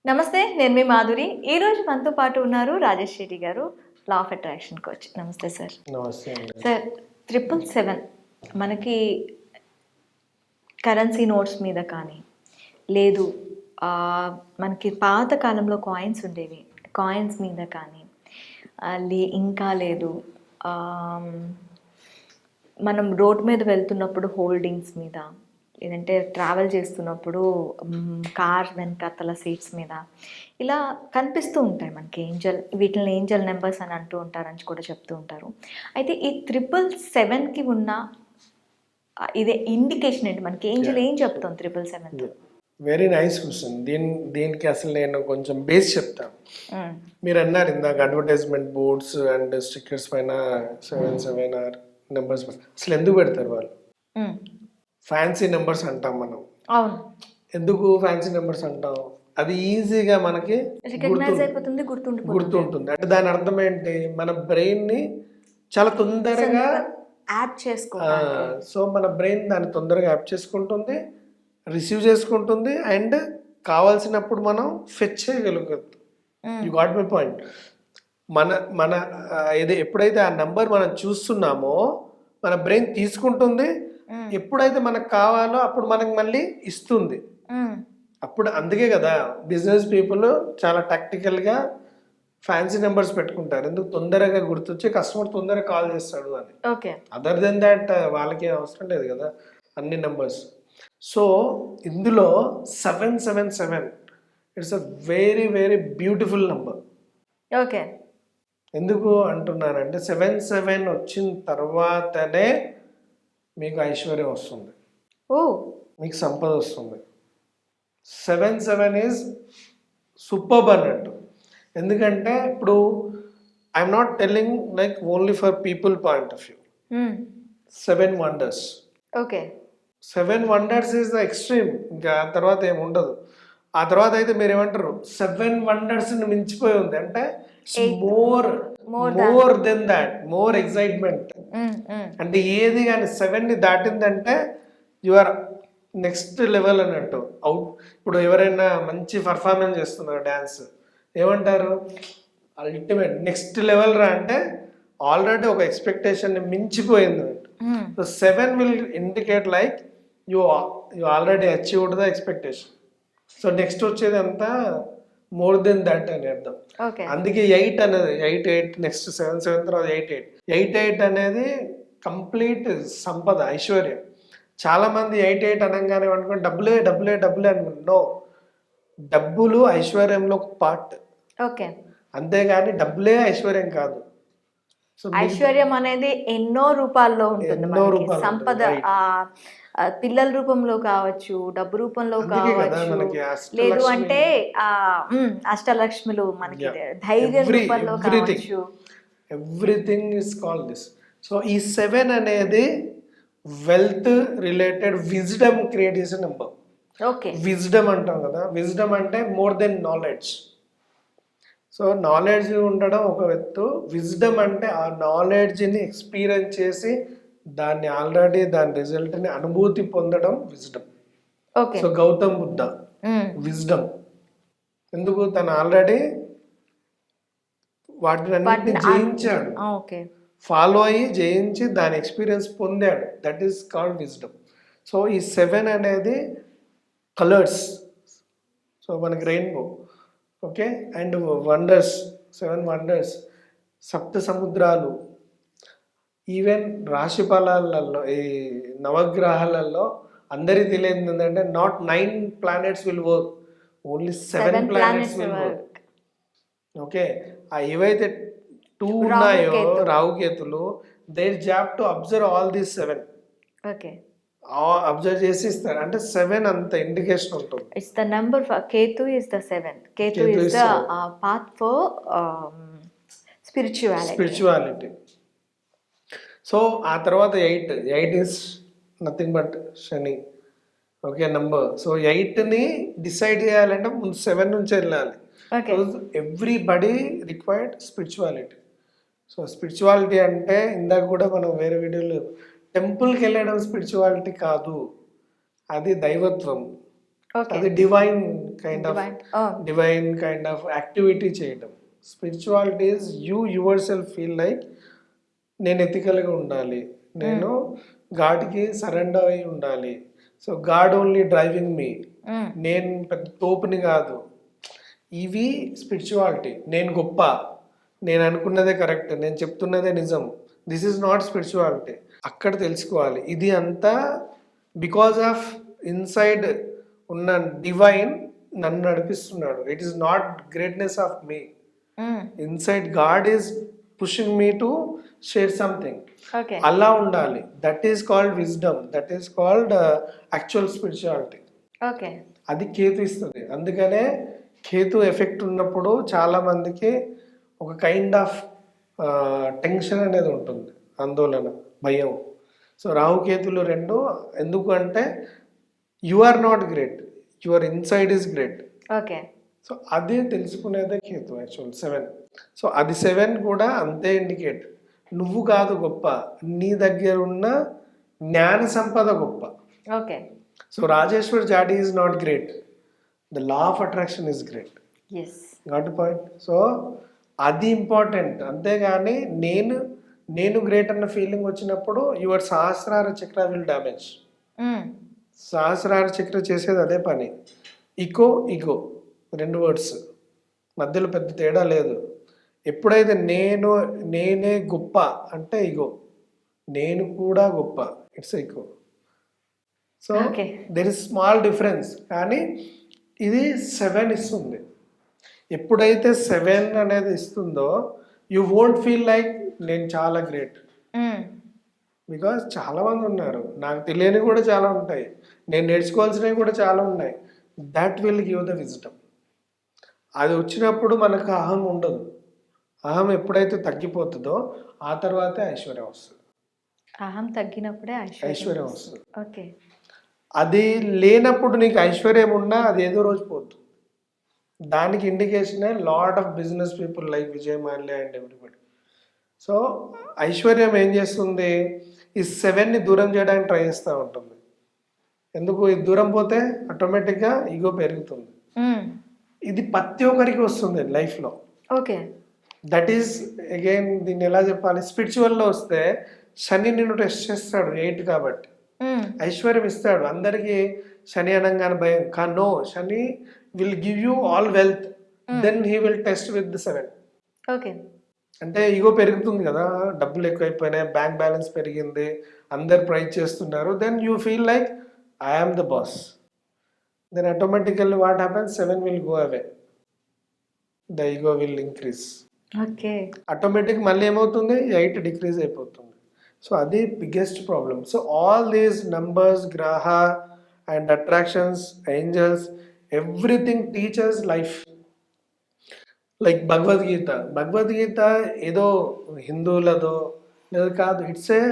నమస్తే, నేను మీ మాధురి. ఈరోజు మనతో పాటు ఉన్నారు రాజేష్ రెడ్డి గారు, లా ఆఫ్ అట్రాక్షన్ కోచ్. నమస్తే సార్. నమస్తే అండి. సార్, 777 మనకి కరెన్సీ నోట్స్ మీద కానీ, లేదు మనకి పాత కాలంలో కాయిన్స్ ఉండేవి, కాయిన్స్ మీద కానీ, ఇంకా లేదు మనం రోడ్ మీద వెళ్తున్నప్పుడు హోల్డింగ్స్ మీద, లేదంటే ట్రావెల్ చేస్తున్నప్పుడు కార్ వెనకాతల సీట్స్ మీద ఇలా కనిపిస్తూ ఉంటాయి మనకి వీటిని ఏంజల్ నెంబర్స్ అని అంటూ ఉంటారని కూడా చెప్తూ ఉంటారు. అయితే ఈ 777కి ఉన్న ఇదే ఇండికేషన్ ఏంటి? మనకి ఏంజల్ ఏం చెప్తాం 777? Very nice question. దీనికి అసలు నేను కొంచెం బేస్ చెప్తాను. మీరు అన్నారు ఇందాక అడ్వర్టైజ్మెంట్ బోర్డ్స్ అండ్ స్టిక్కర్స్ పైన 777 నెంబర్స్ అసలు ఎందుకు పెడతారు వాళ్ళు? ఫ్యాన్సీ నెంబర్స్ అంటాం మనం. అవును. ఎందుకు ఫ్యాన్సీ నెంబర్స్ అంటాం? అది ఈజీగా మనకి గుర్తుంటుంది. అంటే దాని అర్థం ఏంటి? మన బ్రెయిన్ ని చాలా తొందరగా యాప్ చేసుకో. సో మన బ్రెయిన్ దాన్ని తొందరగా యాప్ చేసుకుంటుంది, రిసీవ్ చేసుకుంటుంది, అండ్ కావాల్సినప్పుడు మనం ఫెచ్ చేయగలుగుతాం. You got my point. మన ఎప్పుడైతే ఆ నెంబర్ మనం చూస్తున్నామో మన బ్రెయిన్ తీసుకుంటుంది, ఎప్పుడైతే మనకు కావాలో అప్పుడు మనకు మళ్ళీ ఇస్తుంది. అప్పుడు అందుకే కదా బిజినెస్ పీపుల్ చాలా టాక్టికల్గా ఫ్యాన్సీ నెంబర్స్ పెట్టుకుంటారు. ఎందుకు? తొందరగా గుర్తొచ్చి కస్టమర్ తొందరగా కాల్ చేస్తాడు అని. అదర్ దెన్ దాట్ వాళ్ళకి అవసరం లేదు కదా అన్ని నెంబర్స్. సో ఇందులో 777 it's a very very beautiful number. Okay. ఎందుకు అంటున్నానంటే 77 వచ్చిన తర్వాతనే మీకు ఐశ్వర్యం వస్తుంది, మీకు సంపద వస్తుంది. 77 ఈజ్ సూపర్బ్ అన్నట్టు. ఎందుకంటే ఇప్పుడు I'm not telling like only for people point of view. 7 wonders. Okay. 7 wonders is the extreme. ఇంకా తర్వాత ఏమి ఉండదు. ఆ తర్వాత అయితే మీరు ఏమంటారు? 7 వండర్స్ మించిపోయి ఉంది అంటే more than that, more excitement. అంటే ఏది కానీ 7ని దాటిందంటే యు ఆర్ నెక్స్ట్ లెవెల్ అన్నట్టు. ఇప్పుడు ఎవరైనా మంచి పర్ఫార్మెన్స్ చేస్తున్నారు డ్యాన్స్, ఏమంటారు? అల్టిమేట్ నెక్స్ట్ లెవెల్ రా అంటే ఆల్రెడీ ఒక ఎక్స్పెక్టేషన్ మించిపోయింది అన్నట్టు. So 7 will indicate like you already achieved the expectation. So next వచ్చేది అంతా మోర్ దెన్ దట్ అని అర్థం. అందుకే 8 అనేది 8 నెక్స్ట్ 7 తర్వాత 8 అనేది కంప్లీట్ సంపద, ఐశ్వర్యం. చాలా మంది 8 అనగానే అనుకోండి డబ్బులే అనుకుంటు. నో, డబ్బులు ఐశ్వర్యంలో ఒక పార్ట్. ఓకే. అంతేగాని డబ్బులే ఐశ్వర్యం కాదు. ఐశ్వర్యం అనేది ఎన్నో రూపాల్లో ఉంటుంది. సంపద పిల్లల రూపంలో కావచ్చు, డబ్బు రూపంలో కావచ్చు, లేదు అంటే అష్టలక్ష్ములు మనకి ధైర్యం రూపంలో కావచ్చు. Everything is called this. So ఈ 7 అనేది వెల్త్ రిలేటెడ్ విజ్డమ్ క్రియేట్ చేసే నెంబర్. ఓకే. విజ్డమ్ అంటాం కదా, విజ్డమ్ అంటే more than knowledge. So knowledge ఉండడం ఒక ఎత్తు, విజ్డమ్ అంటే ఆ నాలెడ్జ్ని ఎక్స్పీరియన్స్ చేసి దాన్ని ఆల్రెడీ దాని రిజల్ట్ని అనుభూతి పొందడం wisdom. So Gautam Buddha wisdom. ఎందుకు? తను ఆల్రెడీ వాటిని అన్నింటినీ జయించాడు, ఫాలో అయ్యి జయించి దాని ఎక్స్పీరియన్స్ పొందాడు. That is called wisdom. So ఈ 7 అనేది కలర్స్. సో మనకి rainbow. Okay. And wonders, 7 wonders, సప్త సముద్రాలు. ఈవెన్ రాశి ఫలాలలో ఈ నవగ్రహాలలో అందరికీ తెలియదు ఏంటంటే not 9 planets will work, only 7 planets will work. Okay. ఏవైతే 2 ఉన్నాయో రాహుకేతులు, their job to observe all these 7. Okay. Observe చేసి ఇస్తారు. అంటే 7 అంత ఇండికేషన్ ఉంటుంది. It's the number for Ketu is the 7. Ketu is the path for spirituality. So ఆ తర్వాత 8 is nothing but Shani. Okay, number. So 8ని డిసైడ్ చేయాలంటే ముందు 7 నుంచి వెళ్ళాలి. Everybody required spirituality. So spirituality అంటే ఇందాక కూడా మనం వేరే వీడియోలో టెంపుల్కి వెళ్ళడం స్పిరిచువాలిటీ కాదు, అది దైవత్వం. ఓకే. అది divine kind of Divine. Oh. Divine kind of activity చేయడం. Spirituality is your self feel like నేను ఎథికల్గా ఉండాలి, నేను గాడ్కి సరెండర్ అయి ఉండాలి, so God only driving me, నేను పెద్ద తోపుని కాదు. ఇవి స్పిరిచువాలిటీ. నేను గొప్ప, నేను అనుకున్నదే కరెక్ట్, నేను చెప్తున్నదే నిజం. This is not spirituality. అక్కడ తెలుసుకోవాలి ఇది అంతా బికాజ్ ఆఫ్ ఇన్సైడ్ ఉన్న డివైన్ నన్ను నడిపిస్తున్నాడు. It is not greatness of me. Inside God is pushing me to share something. Okay. అలా ఉండాలి. That is called wisdom, that is called actual spirituality. Okay. అది కేతు ఇస్తుంది. అందుకనే కేతు ఎఫెక్ట్ ఉన్నప్పుడు చాలా మందికి ఒక కైండ్ ఆఫ్ టెన్షన్ అనేది ఉంటుంది, ఆందోళన, భయం. సో రాహుకేతులు రెండు ఎందుకు అంటే you are not great, your inside is great. Okay. So అది తెలుసుకునేదే కేతు యాక్చువల్ 7. సో అది 7 కూడా అంతే ఇండికేట్. నువ్వు కాదు గొప్ప, నీ దగ్గర ఉన్న జ్ఞాన సంపద గొప్ప. Okay. So Rajeshwar Jadi is not great, the law of attraction is great. Yes. Got point. So అది ఇంపార్టెంట్. అంతేగాని నేను గ్రేట్ అన్న ఫీలింగ్ వచ్చినప్పుడు యువర్ సహస్రార చక్ర విల్ డ్యామేజ్. సహస్రార చక్ర చేసేది అదే పని. ఇగో 2 వర్డ్స్ మధ్యలో పెద్ద తేడా లేదు. ఎప్పుడైతే నేనే గొప్ప అంటే ఇగో, నేను కూడా గొప్ప, it's ego. So there is small difference. కానీ ఇది 7 ఇస్తుంది. ఎప్పుడైతే 7 అనేది ఇస్తుందో యూ వోంట్ ఫీల్ లైక్ నేను చాలా గ్రేట్. బికాజ్ చాలా మంది ఉన్నారు, నాకు తెలియని కూడా చాలా ఉంటాయి, నేను నేర్చుకోవాల్సినవి కూడా చాలా ఉన్నాయి. That will give the wisdom. అది వచ్చినప్పుడు మనకు అహం ఉండదు. అహం ఎప్పుడైతే తగ్గిపోతుందో ఆ తర్వాతే ఐశ్వర్యం వస్తుంది. అహం తగ్గినప్పుడే ఐశ్వర్యం వస్తుంది. ఓకే. అది లేనప్పుడు నీకు ఐశ్వర్యం ఉన్నా అది ఏదో రోజు పోతుంది. దానికి ఇండికేషనే lot of business people like Vijay Mallya and everybody. So ఐశ్వర్యం ఏం చేస్తుంది, ఈ 7ని దూరం చేయడానికి ట్రై చేస్తూ ఉంటుంది. ఎందుకు, ఇది దూరం పోతే ఆటోమేటిక్గా ఈగో పెరుగుతుంది. ఇది ప్రతి ఒక్కరికి వస్తుంది లైఫ్లో. ఓకే. దట్ ఈస్ అగైన్ దీన్ని ఎలా చెప్పాలి, స్పిరిచువల్లో వస్తే శని నిన్ను టెస్ట్ చేస్తాడు 8 కాబట్టి. ఐశ్వర్యం ఇస్తాడు అందరికీ. శని అనగానే భయం no, Shani will give you all wealth, then he will test with the 7. Okay. అంటే ఈగో పెరుగుతుంది కదా, డబ్బులు ఎక్కువైపోయినాయి, బ్యాంక్ బ్యాలెన్స్ పెరిగింది, అందరు ప్రైజ్ చేస్తున్నారు, then you feel like I am the boss. Then automatically what happens, 7 will go away, the ego will increase. Okay. Automatic మళ్ళీ ఏమవుతుంది, 8 డిక్రీజ్ అయిపోతుంది. సో అది biggest problem. So all these numbers, graha and attractions, angels, everything teachers life. Like Bhagavad Gita ఏదో హిందువులదో లేదు కాదు, it's a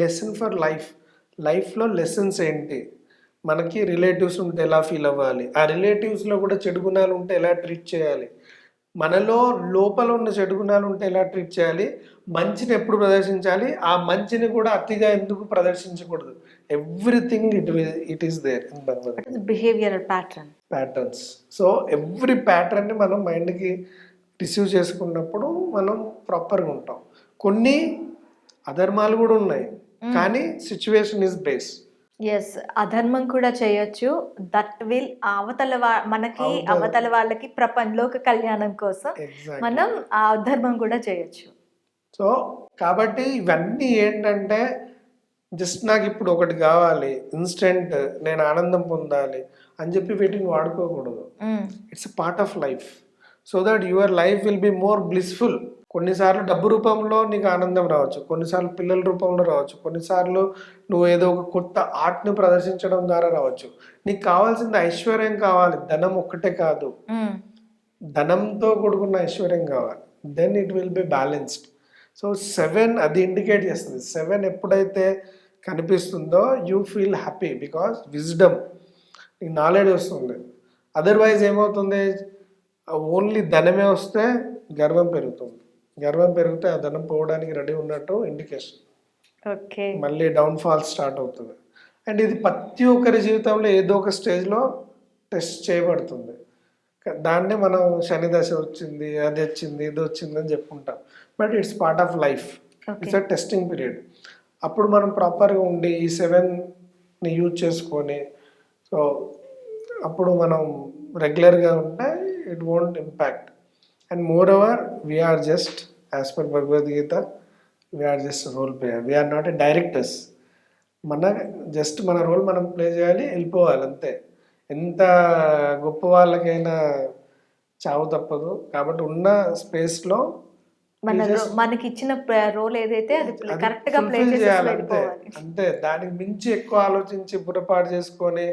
lesson for life. లైఫ్లో lessons ఏంటి, మనకి రిలేటివ్స్ ఉంటే ఎలా ఫీల్ అవ్వాలి, ఆ రిలేటివ్స్లో కూడా చెడు గుణాలు ఉంటే ఎలా ట్రీట్ చేయాలి, మనలో లోపల ఉన్న చెడు గుణాలు ఉంటే ఎలా ట్రీట్ చేయాలి, మంచిని ఎప్పుడు ప్రదర్శించాలి, ఆ మంచిని కూడా అతిగా ఎందుకు ప్రదర్శించకూడదు. Everything it is there in Bhagavad Gita. Behavioural patterns. So every ప్యాటర్న్ని మనం మైండ్కి రిసీవ్ చేసుకున్నప్పుడు మనం ప్రాపర్గా ఉంటాం. కొన్ని అధర్మాలు కూడా ఉన్నాయి, కానీ సిచ్యువేషన్ ఈజ్ బేస్. ఎస్, అధర్మం కూడా చేయొచ్చు. దట్ విల్ మనకి అవతల వాళ్ళకి లోక కళ్యాణం కోసం మనం ఆ అధర్మం కూడా చేయొచ్చు. సో కాబట్టి ఇవన్నీ ఏంటంటే జస్ట్ నాకు ఇప్పుడు ఒకటి కావాలి, ఇన్స్టెంట్, నేను ఆనందం పొందాలి అని చెప్పి వీటిని వాడుకోకూడదు. It's a part of life, so that your life will be more blissful. కొన్నిసార్లు డబ్బు రూపంలో నీకు ఆనందం రావచ్చు, కొన్నిసార్లు పిల్లల రూపంలో రావచ్చు, కొన్నిసార్లు నువ్వు ఏదో ఒక కొత్త ఆర్ట్ని ప్రదర్శించడం ద్వారా రావచ్చు. నీకు కావాల్సింది ఐశ్వర్యం కావాలి, ధనం ఒక్కటే కాదు, ధనంతో కూడుకున్న ఐశ్వర్యం కావాలి. Then it will be balanced. So 7 అది ఇండికేట్ చేస్తుంది. 7 ఎప్పుడైతే కనిపిస్తుందో you feel happy, because wisdom, నీకు నాలెడ్జ్ వస్తుంది. అదర్వైజ్ ఏమవుతుంది, ఓన్లీ ధనమే వస్తే గర్వం పెరుగుతుంది. గర్వం పెరిగితే ఆ ధనం పోవడానికి రెడీ ఉన్నట్టు ఇండికేషన్. ఓకే. మళ్ళీ డౌన్ఫాల్ స్టార్ట్ అవుతుంది. అండ్ ఇది ప్రతి ఒక్కరి జీవితంలో ఏదో ఒక స్టేజ్లో టెస్ట్ చేయబడుతుంది. దాన్నే మనం శని దశ వచ్చింది, అది వచ్చింది, ఇది వచ్చింది అని చెప్పుకుంటాం. But it's part of life. It's a testing period. అప్పుడు మనం ప్రాపర్గా ఉండి ఈ 7ని యూజ్ చేసుకొని, సో అప్పుడు మనం రెగ్యులర్గా ఉంటే it won't impact. And more over we're just as per Bhagavad Gita we're just role player, we're not a directors. మన రోల్ మనం ప్లే చేయాలి, వెళ్ళిపోవాలి అంతే. ఎంత గొప్ప వాళ్ళకైనా చావు తప్పదు. కాబట్టి ఉన్న స్పేస్లో మనకి ఇచ్చిన రోల్ ఏదైతే అది కరెక్ట్ గా ప్లే ఫుల్ఫిల్ చేసి చేయాలి అంతే. వెళ్ళిపోవాలి. అంతే, దానికి మించి ఎక్కువ ఆలోచించి బుర్రపాటు చేసుకొని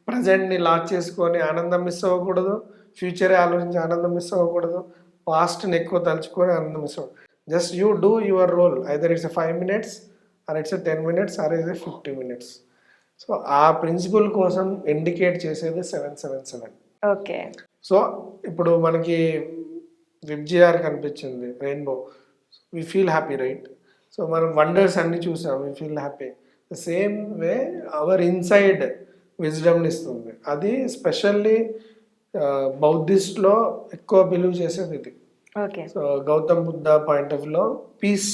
ప్రజెంట్ని లాక్ చేసుకొని ఆనందం మిస్ అవ్వకూడదు, ఫ్యూచరే ఆలోచించి ఆనందం మిస్ అవ్వకూడదు, పాస్ట్ని ఎక్కువ తలుచుకొని ఆనందం మిస్ అవ్వకూడదు. Just you do your role, either it's 5 minutes or it's 10 minutes or it's 50 minutes. So ఆ ప్రిన్సిపల్ కోసం ఇండికేట్ చేసేది 777. ఓకే. సో ఇప్పుడు మనకి విబ్జిఆర్ కనిపించింది, rainbow, we feel happy, right? So మనం వండర్స్ అన్ని చూసాం, we feel happy. The same way our inside విజ్డమ్ని ఇస్తుంది. అది స్పెషల్లీ బౌద్ధిస్ట్లో ఎక్కువ బిలీవ్ చేసేది ఇది. Okay. So Gautam Buddha point of వ్యూలో పీస్,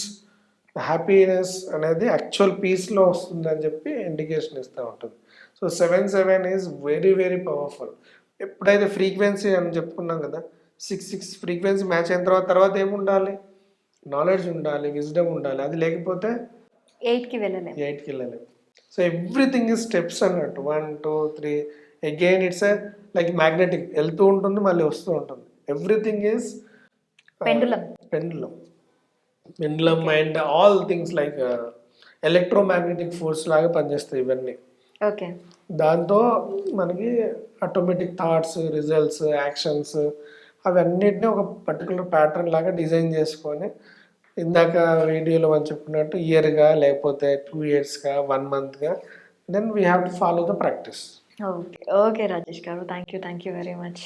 హ్యాపీనెస్ అనేది యాక్చువల్ పీస్లో వస్తుందని చెప్పి ఇండికేషన్ ఇస్తూ ఉంటుంది. So 7 is very very powerful. ఎప్పుడైతే ఫ్రీక్వెన్సీ అని చెప్పుకున్నాం కదా, 6 ఫ్రీక్వెన్సీ మ్యాచ్ అయిన తర్వాత ఏముండాలి? నాలెడ్జ్ ఉండాలి, విజ్డమ్ ఉండాలి. అది లేకపోతే 8కి వెళ్ళలేము. సో ఎవ్రీథింగ్ ఈజ్ స్టెప్స్ అన్నట్టు. 1 2 3 అగైన్ ఇట్స్ లైక్ మ్యాగ్నెటిక్, వెళ్తూ ఉంటుంది మళ్ళీ వస్తూ ఉంటుంది. Everything is pendulum and all things like electromagnetic force లాగా పనిచేస్తాయి ఇవన్నీ. ఓకే. దాంతో మనకి ఆటోమేటిక్ థాట్స్, రిజల్ట్స్, యాక్షన్స్ అవన్నిటిని ఒక పర్టికులర్ ప్యాటర్న్ లాగా డిజైన్ చేసుకొని, ఇందాక వీడియోలో మనం చెప్పుకున్నట్టు ఇయర్గా లేకపోతే 2 yearsగా 1 monthగా, then we have to follow the practice. Okay Rajesh garu, thank you very much.